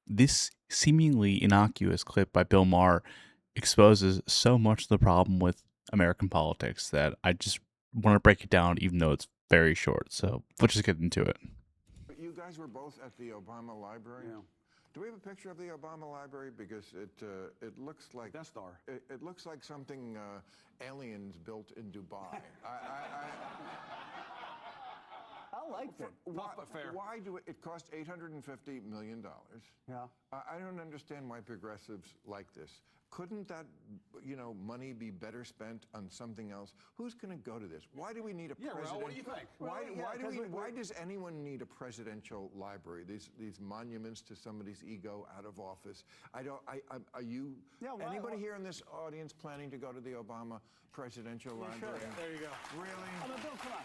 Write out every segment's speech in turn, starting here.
this seemingly innocuous clip by Bill Maher exposes so much of the problem with American politics that I just want to break it down, even though it's very short. So let's just get into it. You guys were both at the Obama Library? Yeah. Do we have a picture of the Obama Library? Because it looks like Death Star. It looks like something aliens built in Dubai. I liked it. Tough but fair. Why do it cost $850 million? Yeah. I don't understand why progressives like this. Couldn't that, money be better spent on something else? Who's going to go to this? Why do we need a president? Well, what do you think? Why does anyone need a presidential library? These monuments to somebody's ego out of office. Are you? Yeah, anybody here in this audience planning to go to the Obama presidential library? Sure. There you go. Really? Oh, no, Bill, come on.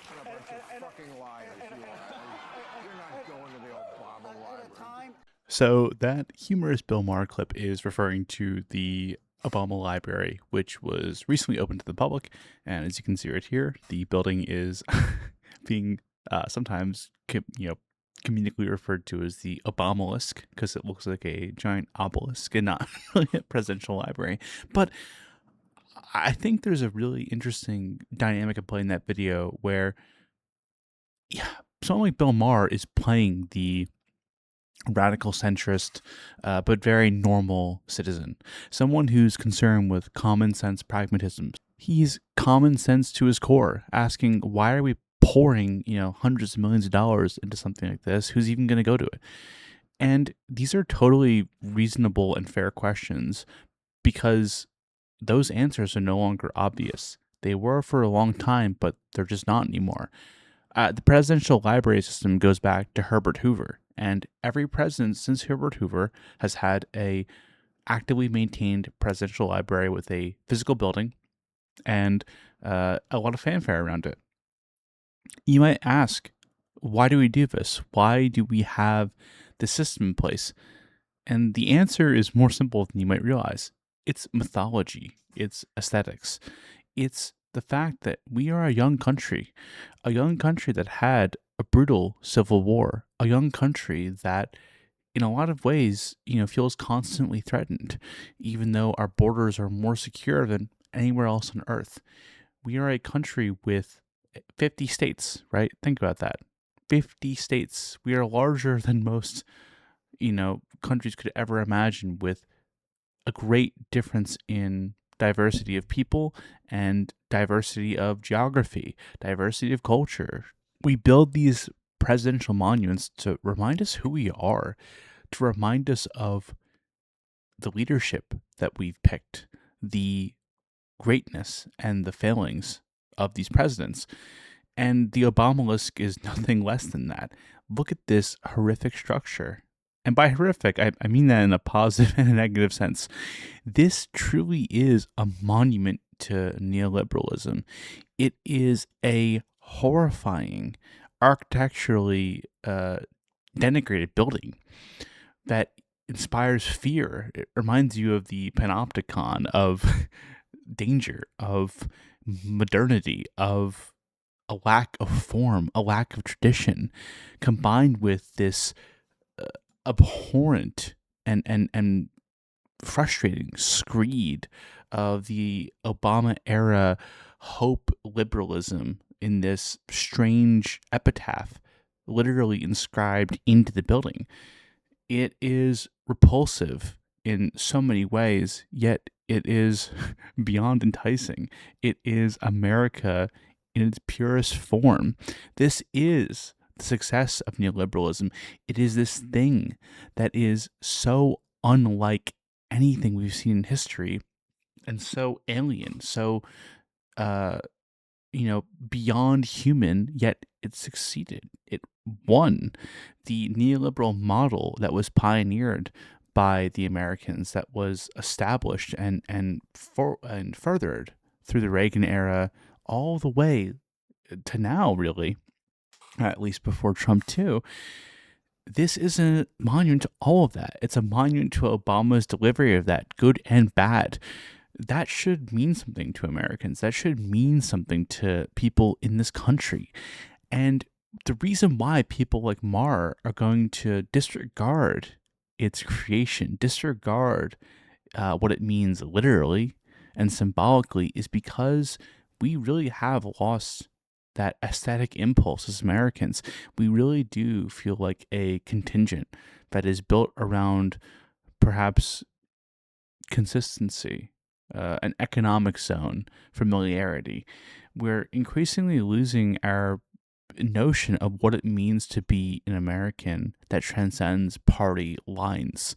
What a bunch of fucking liars you are. You're not going to the Obama library. At a time. So that humorous Bill Maher clip is referring to the Obama Library, which was recently opened to the public. And as you can see right here, the building is being sometimes, comedically referred to as the Obamalisk, because it looks like a giant obelisk and not really a presidential library. But I think there's a really interesting dynamic at play in that video where, someone like Bill Maher is playing the radical centrist, but very normal citizen, someone who's concerned with common sense pragmatism. He's common sense to his core, asking, why are we pouring, hundreds of millions of dollars into something like this? Who's even going to go to it? And these are totally reasonable and fair questions, because those answers are no longer obvious. They were for a long time, but they're just not anymore. The presidential library system goes back to Herbert Hoover, and every president since Herbert Hoover has had a actively maintained presidential library with a physical building and a lot of fanfare around it. You might ask, why do we do this? Why do we have this system in place? And the answer is more simple than you might realize. It's mythology. It's aesthetics. It's the fact that we are a young country that had a brutal civil war, a young country that in a lot of ways, feels constantly threatened, even though our borders are more secure than anywhere else on earth. We are a country with 50 states, right? Think about that. 50 states. We are larger than most, countries could ever imagine, with a great difference in diversity of people and diversity of geography, diversity of culture. We build these presidential monuments to remind us who we are, to remind us of the leadership that we've picked, the greatness and the failings of these presidents. And the Obamalisk is nothing less than that. Look at this horrific structure. And by horrific, I mean that in a positive and a negative sense. This truly is a monument to neoliberalism. It is a horrifying, architecturally denigrated building that inspires fear. It reminds you of the panopticon of danger, of modernity, of a lack of form, a lack of tradition, combined with this abhorrent and frustrating screed of the Obama era hope liberalism in this strange epitaph literally inscribed into the building. It is repulsive in so many ways, yet it is beyond enticing. It is America in its purest form. This is the success of neoliberalism. It is this thing that is so unlike anything we've seen in history and so alien, so beyond human, yet it succeeded. It won. The neoliberal model that was pioneered by the Americans, that was established and furthered through the Reagan era all the way to now, really, at least before Trump too. This is a monument to all of that. It's a monument to Obama's delivery of that, good and bad. That should mean something to Americans. That should mean something to people in this country. And the reason why people like Maher are going to disregard its creation, disregard what it means literally and symbolically, is because we really have lost that aesthetic impulse as Americans. We really do feel like a contingent that is built around perhaps consistency, an economic zone, familiarity. We're increasingly losing our notion of what it means to be an American that transcends party lines.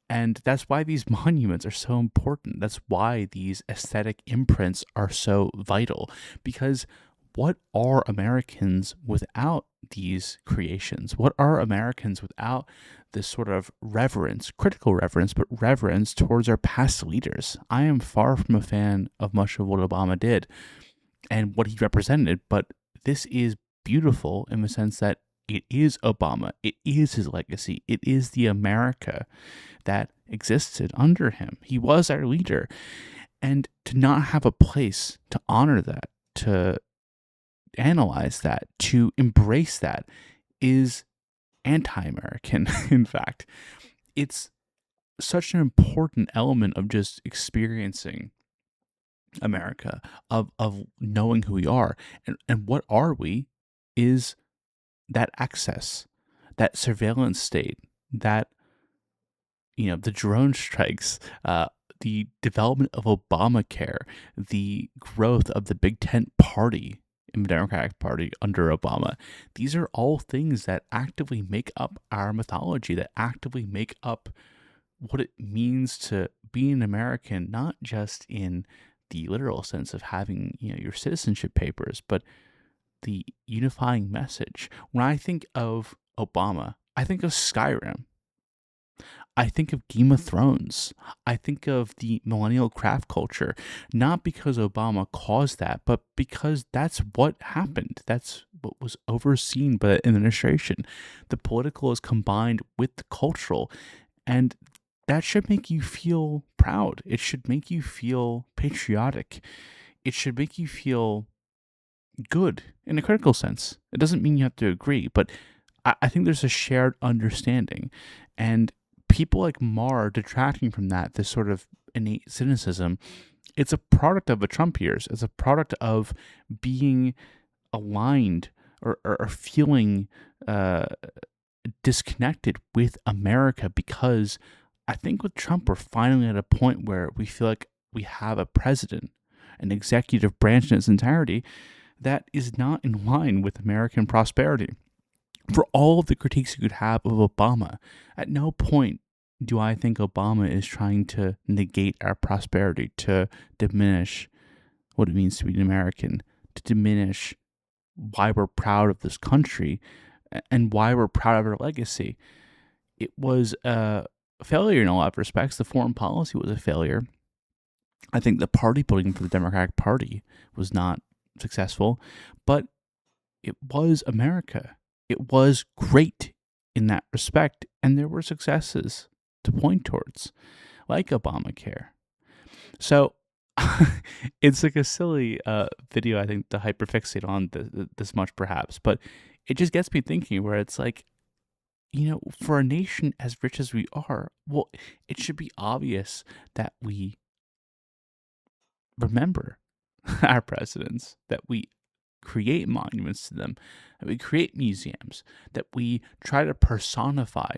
And that's why these monuments are so important. That's why these aesthetic imprints are so vital. Because what are Americans without these creations? What are Americans without this sort of reverence, critical reverence, but reverence towards our past leaders? I am far from a fan of much of what Obama did and what he represented, but this is beautiful in the sense that it is Obama. It is his legacy. It is the America that existed under him. He was our leader. And to not have a place to honor that, to analyze that, to embrace that is anti-American. In fact, it's such an important element of just experiencing America, of knowing who we are. And what are we is that access, that surveillance state, that, the drone strikes, the development of Obamacare, the growth of the Big Tent Party in the Democratic Party under Obama. These are all things that actively make up our mythology, that actively make up what it means to be an American, not just in the literal sense of having, your citizenship papers, but the unifying message. When I think of Obama, I think of Skyrim. I think of Game of Thrones. I think of the millennial craft culture, not because Obama caused that, but because that's what happened. That's what was overseen by the administration. The political is combined with the cultural, and that should make you feel proud. It should make you feel patriotic. It should make you feel good in a critical sense. It doesn't mean you have to agree, but I think there's a shared understanding. And people like Maher detracting from that, this sort of innate cynicism, it's a product of the Trump years. It's a product of being aligned or feeling disconnected with America, because I think with Trump, we're finally at a point where we feel like we have a president, an executive branch in its entirety, that is not in line with American prosperity. For all of the critiques you could have of Obama, at no point do I think Obama is trying to negate our prosperity, to diminish what it means to be an American, to diminish why we're proud of this country and why we're proud of our legacy. It was a failure in a lot of respects. The foreign policy was a failure. I think the party building for the Democratic Party was not successful, but it was America. It was great in that respect, and there were successes to point towards, like Obamacare. So it's like a silly video, I think, to hyperfixate on this much, perhaps, but it just gets me thinking, where it's like, for a nation as rich as we are, well, it should be obvious that we remember our presidents, that we create monuments to them, that we create museums, that we try to personify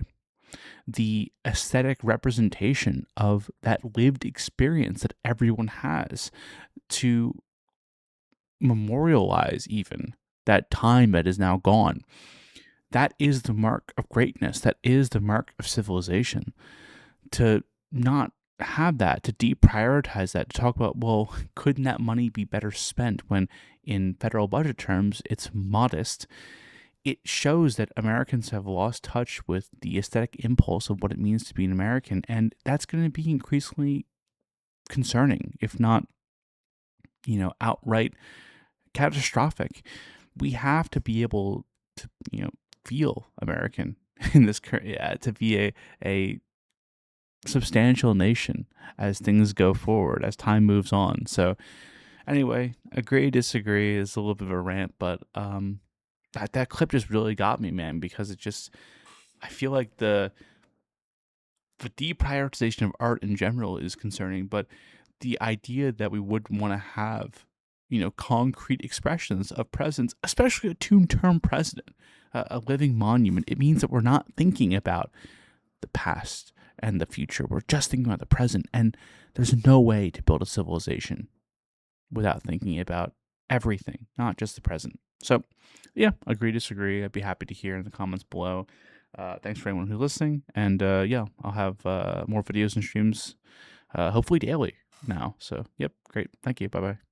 the aesthetic representation of that lived experience that everyone has, to memorialize even that time that is now gone. That is the mark of greatness. That is the mark of civilization. To not have that, to deprioritize that, to talk about, well, couldn't that money be better spent, when in federal budget terms it's modest, it shows that Americans have lost touch with the aesthetic impulse of what it means to be an American. And that's going to be increasingly concerning, if not, outright catastrophic. We have to be able to, feel American in this current, to be a substantial nation as things go forward, as time moves on. So anyway, agree, disagree is a little bit of a rant, but that clip just really got me, man, because I feel like the the deprioritization of art in general is concerning, but the idea that we would want to have, concrete expressions of presence, especially a two-term president, a living monument, it means that we're not thinking about the past and the future. We're just thinking about the present. And there's no way to build a civilization without thinking about everything, not just the present. So, yeah, agree, disagree. I'd be happy to hear in the comments below. Thanks for anyone who's listening. And yeah, I'll have more videos and streams, hopefully daily now. So, yep, great. Thank you. Bye-bye.